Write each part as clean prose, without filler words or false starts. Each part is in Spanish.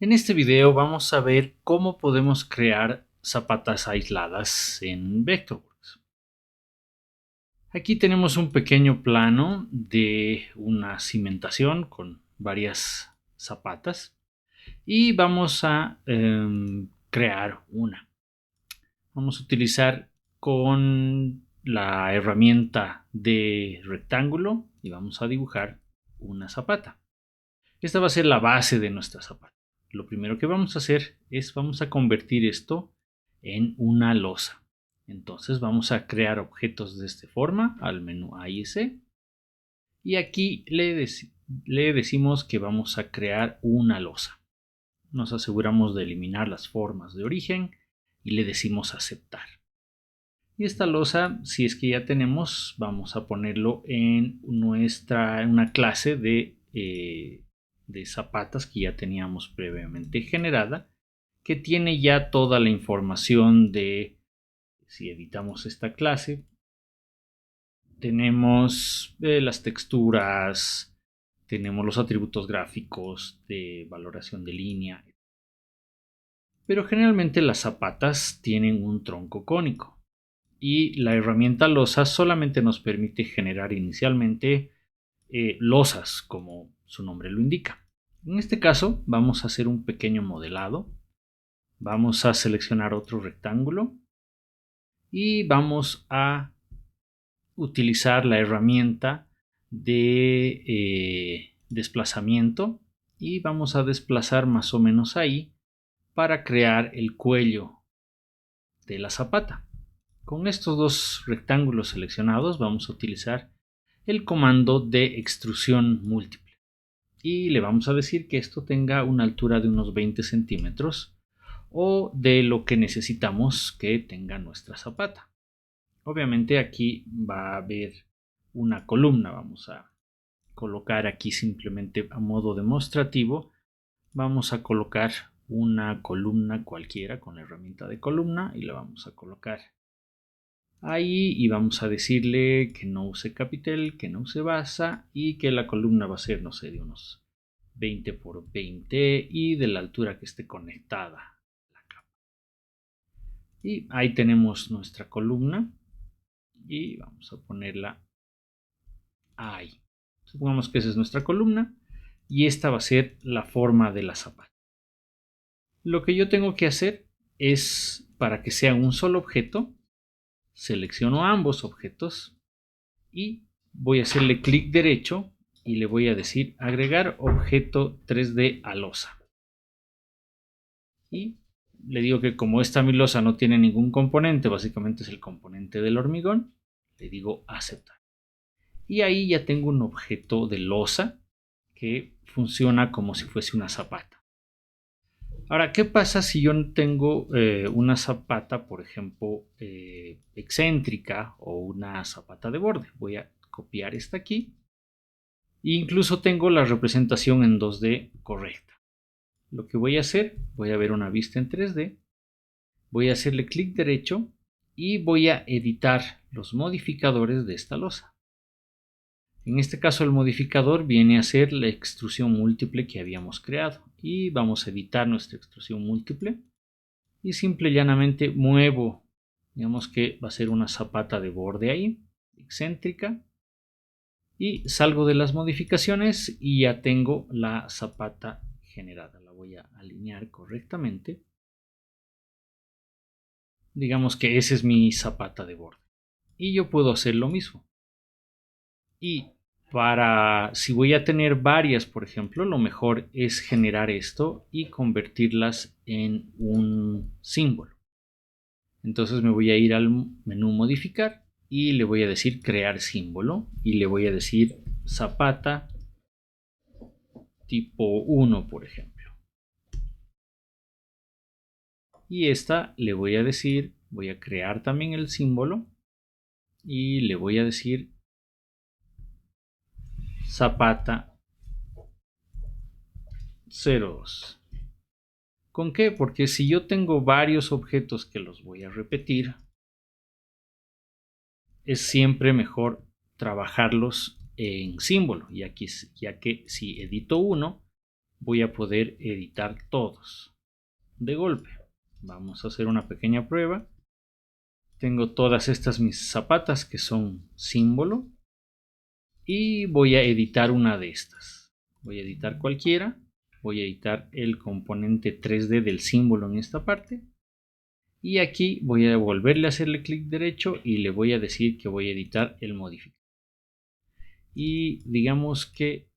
En este video vamos a ver cómo podemos crear zapatas aisladas en Vectorworks. Aquí tenemos un pequeño plano de una cimentación con varias zapatas y vamos a crear una. Vamos a utilizar con la herramienta de rectángulo y vamos a dibujar una zapata. Esta va a ser la base de nuestra zapata. Lo primero que vamos a hacer es vamos a convertir esto en una losa. Entonces vamos a crear objetos de esta forma al menú A y C. Y aquí le decimos que vamos a crear una losa. Nos aseguramos de eliminar las formas de origen y le decimos aceptar. Y esta losa, si es que ya tenemos, vamos a ponerlo en una clase de zapatas que ya teníamos previamente generada, que tiene ya toda la información de, si editamos esta clase, tenemos las texturas, tenemos los atributos gráficos de valoración de línea, pero generalmente las zapatas tienen un tronco cónico y la herramienta losa solamente nos permite generar inicialmente losas, como su nombre lo indica. En este caso vamos a hacer un pequeño modelado. Vamos a seleccionar otro rectángulo y vamos a utilizar la herramienta de desplazamiento y vamos a desplazar más o menos ahí para crear el cuello de la zapata. Con estos dos rectángulos seleccionados vamos a utilizar el comando de extrusión múltiple y le vamos a decir que esto tenga una altura de unos 20 centímetros o de lo que necesitamos que tenga nuestra zapata. Obviamente aquí va a haber una columna. Vamos a colocar aquí simplemente a modo demostrativo. Vamos a colocar una columna cualquiera con la herramienta de columna y la vamos a colocar ahí y vamos a decirle que no use capitel, que no use base y que la columna va a ser, no sé, de unos 20 por 20 y de la altura que esté conectada la capa. Y ahí tenemos nuestra columna y vamos a ponerla ahí. Supongamos que esa es nuestra columna y esta va a ser la forma de la zapata. Lo que yo tengo que hacer es, para que sea un solo objeto, selecciono ambos objetos y voy a hacerle clic derecho y le voy a decir agregar objeto 3D a losa. Y le digo que como esta mi losa no tiene ningún componente, básicamente es el componente del hormigón, le digo aceptar. Y ahí ya tengo un objeto de losa que funciona como si fuese una zapata. Ahora, ¿qué pasa si yo tengo una zapata, por ejemplo, excéntrica o una zapata de borde? Voy a copiar esta aquí. E incluso tengo la representación en 2D correcta. Lo que voy a hacer, voy a ver una vista en 3D, voy a hacerle clic derecho y voy a editar los modificadores de esta losa. En este caso el modificador viene a ser la extrusión múltiple que habíamos creado y vamos a editar nuestra extrusión múltiple y simple y llanamente muevo, digamos que va a ser una zapata de borde ahí, excéntrica, y salgo de las modificaciones y ya tengo la zapata generada. La voy a alinear correctamente. Digamos que esa es mi zapata de borde y yo puedo hacer lo mismo. Y si voy a tener varias, por ejemplo, lo mejor es generar esto y convertirlas en un símbolo. Entonces me voy a ir al menú modificar y le voy a decir crear símbolo y le voy a decir zapata tipo 1, por ejemplo. Y esta le voy a decir, voy a crear también el símbolo y le voy a decir zapata 02. ¿Con qué? Porque si yo tengo varios objetos que los voy a repetir, es siempre mejor trabajarlos en símbolo, ya que si edito uno, voy a poder editar todos de golpe. Vamos a hacer una pequeña prueba. Tengo todas estas mis zapatas que son símbolo y voy a editar una de estas. Voy a editar cualquiera. Voy a editar el componente 3D del símbolo en esta parte. Y aquí voy a volverle a hacerle clic derecho y le voy a decir que voy a editar el modificador. Y digamos que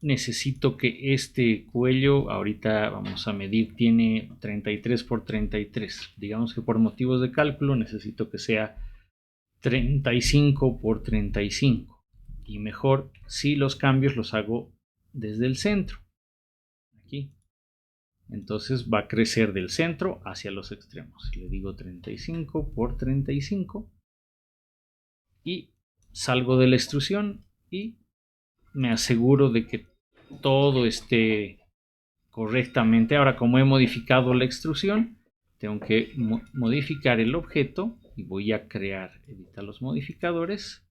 necesito que este cuello, ahorita vamos a medir, tiene 33 por 33. Digamos que por motivos de cálculo necesito que sea 35 por 35. Y mejor si los cambios los hago desde el centro. Aquí. Entonces va a crecer del centro hacia los extremos. Le digo 35 por 35. Y salgo de la extrusión y me aseguro de que todo esté correctamente. Ahora, como he modificado la extrusión, tengo que modificar el objeto y voy a editar los modificadores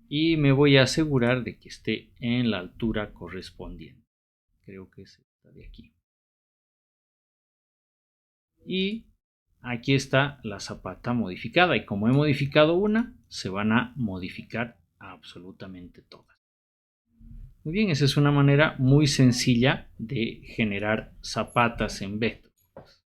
y me voy a asegurar de que esté en la altura correspondiente. Creo que es esta de aquí. Y aquí está la zapata modificada, y como he modificado una, se van a modificar absolutamente todas. Muy bien, esa es una manera muy sencilla de generar zapatas en Vectorworks.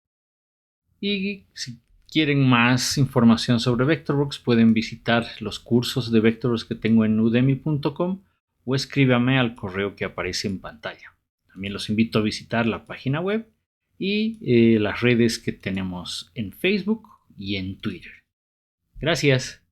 Y si quieren más información sobre Vectorworks, pueden visitar los cursos de Vectorworks que tengo en udemy.com o escríbame al correo que aparece en pantalla. También los invito a visitar la página web y las redes que tenemos en Facebook y en Twitter. Gracias.